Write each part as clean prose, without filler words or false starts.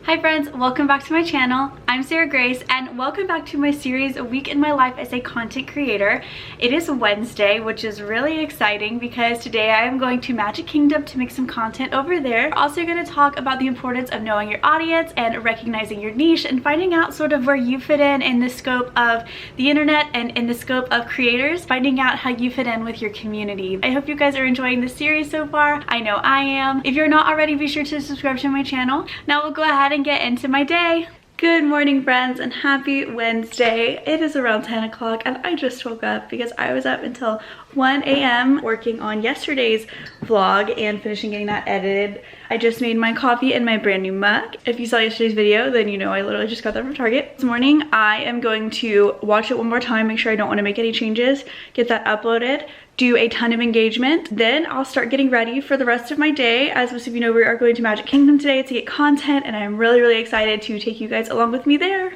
Hi friends, welcome back to my channel. I'm Sarah Grace and welcome back to my series, A Week in My Life as a Content Creator. It is Wednesday, which is really exciting because today I am going to Magic Kingdom to make some content over there. We're also going to talk about the importance of knowing your audience and recognizing your niche and finding out sort of where you fit in the scope of the internet and in the scope of creators, finding out how you fit in with your community. I hope you guys are enjoying this series so far. I know I am. If you're not already, be sure to subscribe to my channel. Now we'll go ahead and get into my day. Good morning friends and happy Wednesday. It is around 10 o'clock and I just woke up because I was up until 1 a.m. working on yesterday's vlog and finishing getting that edited. I just made my coffee in my brand new mug. If you saw yesterday's video, then you know I literally just got that from Target. This morning I am going to watch it one more time, make sure I don't want to make any changes, get that uploaded, do a ton of engagement. Then I'll start getting ready for the rest of my day. As most of you know, we are going to Magic Kingdom today to get content and I'm really excited to take you guys along with me there.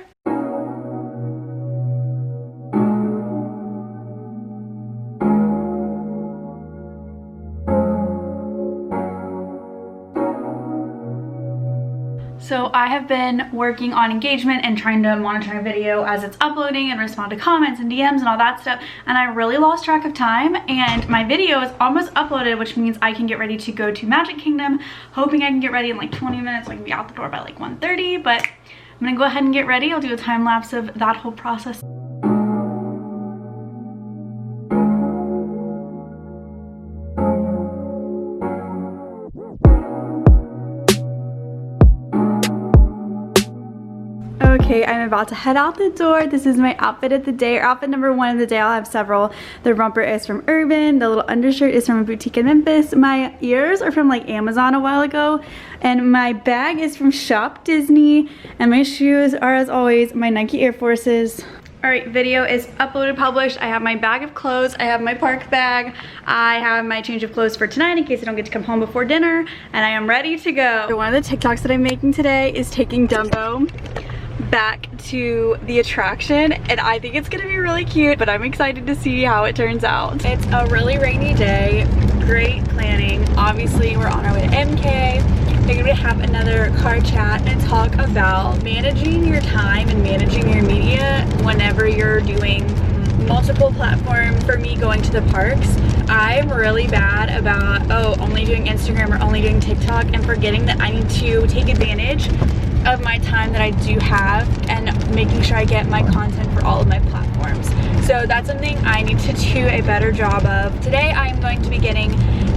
So I have been working on engagement and trying to monitor my video as it's uploading and respond to comments and DMs and all that stuff, and I really lost track of time and my video is almost uploaded, which means I can get ready to go to Magic Kingdom, hoping I can get ready in like 20 minutes so I can be out the door by like 1:30, but I'm gonna go ahead and get ready. I'll do a time lapse of that whole process. Okay, I'm about to head out the door. This is my outfit of the day, or outfit number one of the day. I'll have several. The romper is from Urban, the little undershirt is from a boutique in Memphis. My ears are from like Amazon a while ago, and my bag is from Shop Disney, and my shoes are, as always, my Nike Air Forces. Alright, video is uploaded, published. I have my bag of clothes, I have my park bag, I have my change of clothes for tonight in case I don't get to come home before dinner, and I am ready to go. So one of the TikToks that I'm making today is taking Dumbo back to the attraction, and I think it's gonna be really cute, but I'm excited to see how it turns out. It's a really rainy day, great planning. Obviously we're on our way to MK. We're gonna have another car chat and talk about managing your time and managing your media whenever you're doing multiple platforms. For me, going to the parks, I'm really bad about only doing Instagram or only doing TikTok and forgetting that I need to take advantage of my time that I do have and making sure I get my content for all of my platforms. So that's something I need to do a better job of. Today I am going to be getting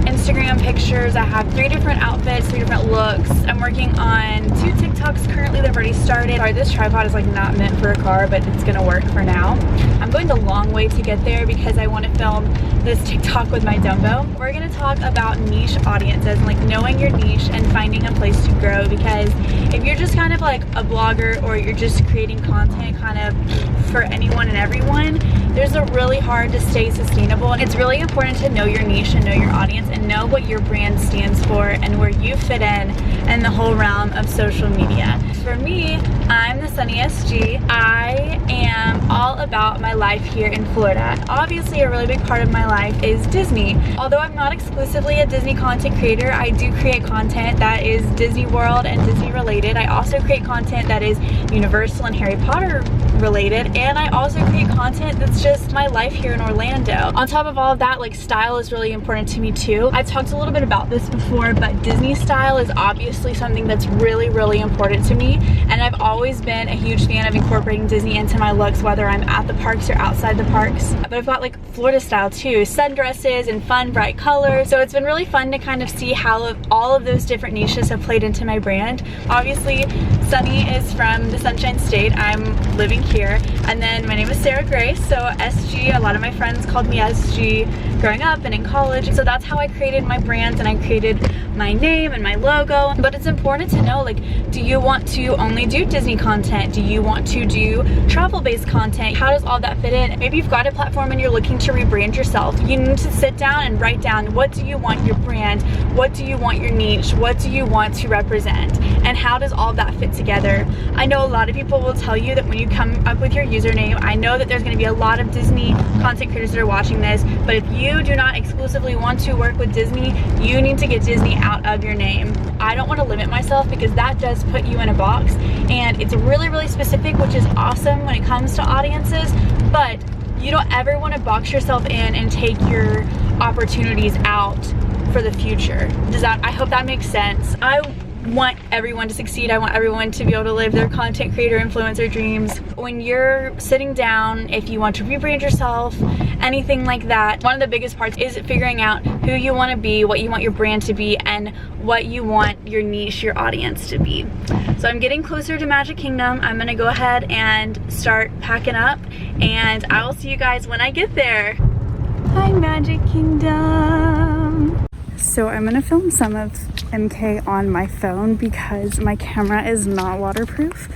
Instagram pictures. I have 3 different outfits, 3 different looks. I'm working on 2 TikToks currently that I've already started. Sorry, this tripod is like not meant for a car, but it's gonna work for now. I'm going the long way to get there because I want to film this TikTok with my Dumbo. We're gonna talk about niche audiences and like knowing your niche and finding a place to grow, because if you're just kind of like a blogger or you're just creating content kind of for anyone and everyone, there's a really hard to stay sustainable. And it's really important to know your niche and know your audience and know what your brand stands for and where you fit in the whole realm of social media. For me, I'm the Sunny SG. I am all about my life here in Florida. Obviously, a really big part of my life is Disney. Although I'm not exclusively a Disney content creator, I do create content that is Disney World and Disney related. I also create content that is Universal and Harry Potter related, and I also create content that's just my life here in Orlando. On top of all of that, like, style is really important to me too. I've talked a little bit about this before, but Disney style is obviously something that's really important to me, and I've always been a huge fan of incorporating Disney into my looks, whether I'm at the parks or outside the parks. But I've got like Florida style too, sundresses and fun bright colors, so it's been really fun to kind of see how all of those different niches have played into my brand. Obviously, Sunny is from the Sunshine State. I'm living here, and then my name is Sarah Grace, so SG, a lot of my friends called me SG growing up and in college, so that's how I created my brand and I created my name and my logo. But it's important to know, like, do you want to only do Disney content? Do you want to do travel-based content? How does all that fit in? Maybe you've got a platform and you're looking to rebrand yourself. You need to sit down and write down, what do you want your brand? What do you want your niche? What do you want to represent? And how does all that fit together? I know a lot of people will tell you that when you come up with your username, I know that there's going to be a lot of Disney content creators that are watching this, but if you do not exclusively want to work with Disney Disney, you need to get Disney out of your name. I don't want to limit myself because that does put you in a box, and it's really, really specific, which is awesome when it comes to audiences, but you don't ever want to box yourself in and take your opportunities out for the future. I hope that makes sense. I want everyone to succeed. I want everyone to be able to live their content creator influencer dreams. When you're sitting down, if you want to rebrand yourself, anything like that, one of the biggest parts is figuring out who you want to be, what you want your brand to be, and what you want your niche, your audience to be. So I'm getting closer to Magic Kingdom. I'm gonna go ahead and start packing up, and I will see you guys when I get there. Hi, Magic Kingdom. So I'm gonna film some of MK on my phone because my camera is not waterproof,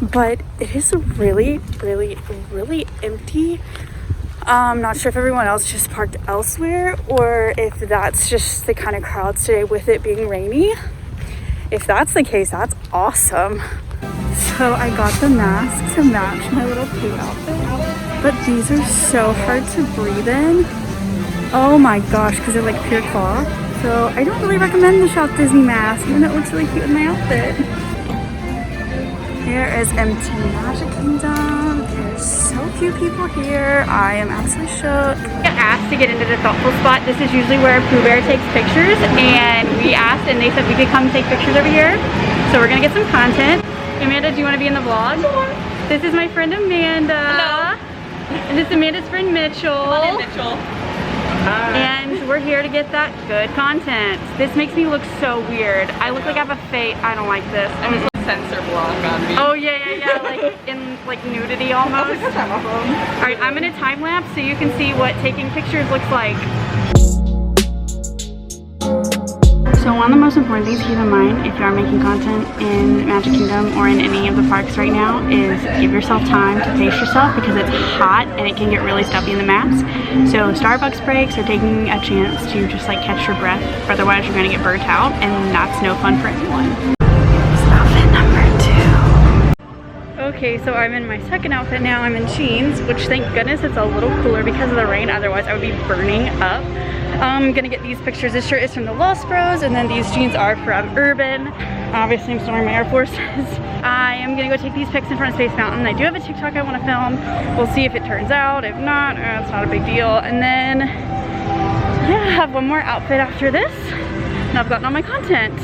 but it is really, really, really empty. I'm not sure if everyone else just parked elsewhere or if that's just the kind of crowds today with it being rainy. If that's the case, that's awesome. So I got the mask to match my little pink outfit, but these are so hard to breathe in. Oh my gosh, because they're like pure cloth. So I don't really recommend the Shop Disney mask, even though it looks really cute in my outfit. Here is MT Magic Kingdom. There's so few people here. I am absolutely shook. I got asked to get into the thoughtful spot. This is usually where Pooh Bear takes pictures, and we asked and they said we could come take pictures over here. So we're gonna get some content. Amanda, do you want to be in the vlog? Sure. This is my friend Amanda. Hello. And this is Amanda's friend Mitchell. Come on in, Mitchell. And we're here to get that good content. This makes me look so weird. I look like I have a fate. I don't like this. I was like sensor block on me. Oh yeah, like in like nudity almost. Alright, I'm gonna time lapse so you can see what taking pictures looks like. So one of the most important things to keep in mind if you are making content in Magic Kingdom or in any of the parks right now is give yourself time to pace yourself because it's hot and it can get really stuffy in the mask. So Starbucks breaks are taking a chance to just like catch your breath, otherwise you're going to get burnt out and that's no fun for anyone. Outfit number 2. Okay, so I'm in my second outfit now. I'm in jeans, which thank goodness it's a little cooler because of the rain, otherwise I would be burning up. I'm gonna get these pictures. This shirt is from the Lost Bros, and then these jeans are from Urban. Obviously, I'm still wearing my Air Forces. I am gonna go take these pics in front of Space Mountain. I do have a TikTok I want to film. We'll see if it turns out. If not, it's not a big deal. And then, yeah, I have one more outfit after this, and I've gotten all my content.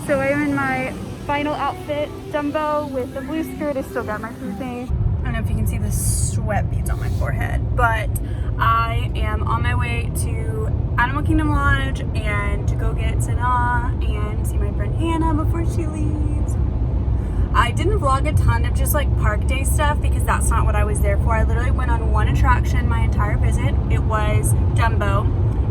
So I'm in my final outfit, Dumbo with the blue skirt. I still got my blue thing. I don't know if you can see the sweat beads on my forehead, but I am on my way to Animal Kingdom Lodge and to go get Sanaa and see my friend Hannah before she leaves. I didn't vlog a ton of just like park day stuff because that's not what I was there for. I literally went on one attraction my entire visit. It was Dumbo,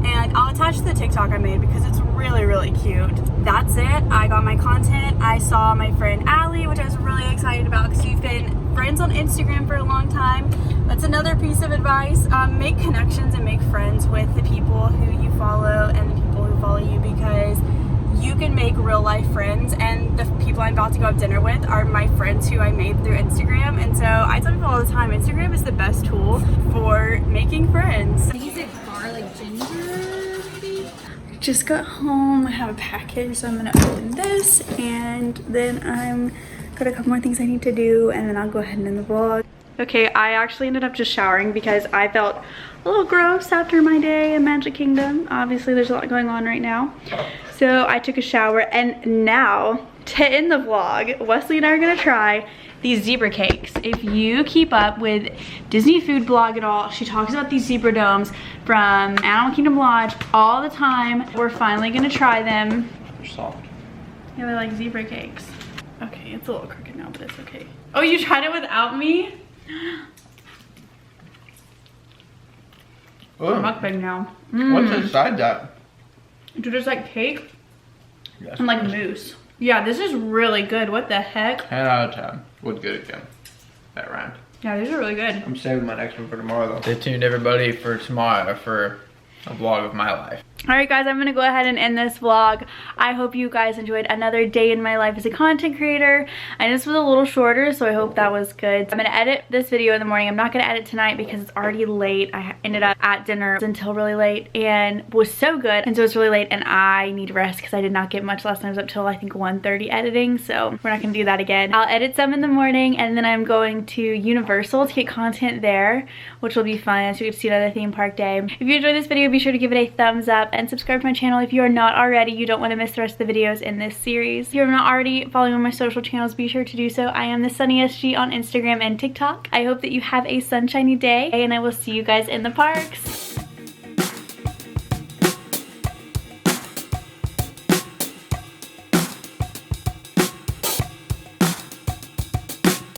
and I'll attach the TikTok I made because it's really, really cute. That's it. I got my content. I saw my friend Allie, which I was really excited about because we've been friends on Instagram for a long time. That's another piece of advice. Make connections and make friends with the people who you follow and the people who follow you, because you can make real life friends, and the people I'm about to go have dinner with are my friends who I made through Instagram. And so I tell people all the time, Instagram is the best tool for making friends. Is it garlic ginger? Just got home. I have a package, so I'm gonna open this, and then I'm got a couple more things I need to do, and then I'll go ahead and end the vlog. Okay, I actually ended up just showering because I felt a little gross after my day in Magic Kingdom. Obviously, there's a lot going on right now. So I took a shower, and now, to end the vlog, Wesley and I are gonna try these zebra cakes. If you keep up with Disney Food Blog at all, she talks about these zebra domes from Animal Kingdom Lodge all the time. We're finally gonna try them. They're soft. Yeah, they're like zebra cakes. Okay, it's a little crooked now, but it's okay. Oh, you tried it without me? Oh. Mukbang now. What's inside that? Dude, there's like cake Yes, and like mousse. Yeah, this is really good. What the heck? 10 out of 10. Would get it again. That rhymed. Yeah, these are really good. I'm saving my next one for tomorrow though. Stay tuned everybody for tomorrow for a vlog of my life. Alright guys, I'm gonna go ahead and end this vlog. I hope you guys enjoyed another day in my life as a content creator. I know this was a little shorter, so I hope that was good. I'm gonna edit this video in the morning. I'm not gonna edit tonight because it's already late. I ended up at dinner until really late and was so good, and so it's really late and I need rest because I did not get much last night. I was up till I think 1:30 editing, so we're not gonna do that again. I'll edit some in the morning and then I'm going to Universal to get content there, which will be fun, so we get to see another theme park day. If you enjoyed this video, be sure to give it a thumbs up and subscribe to my channel if you are not already. You don't want to miss the rest of the videos in this series. If you're not already following on my social channels, be sure to do so. I am the SunnySG on Instagram and TikTok. I hope that you have a sunshiny day and I will see you guys in the parks.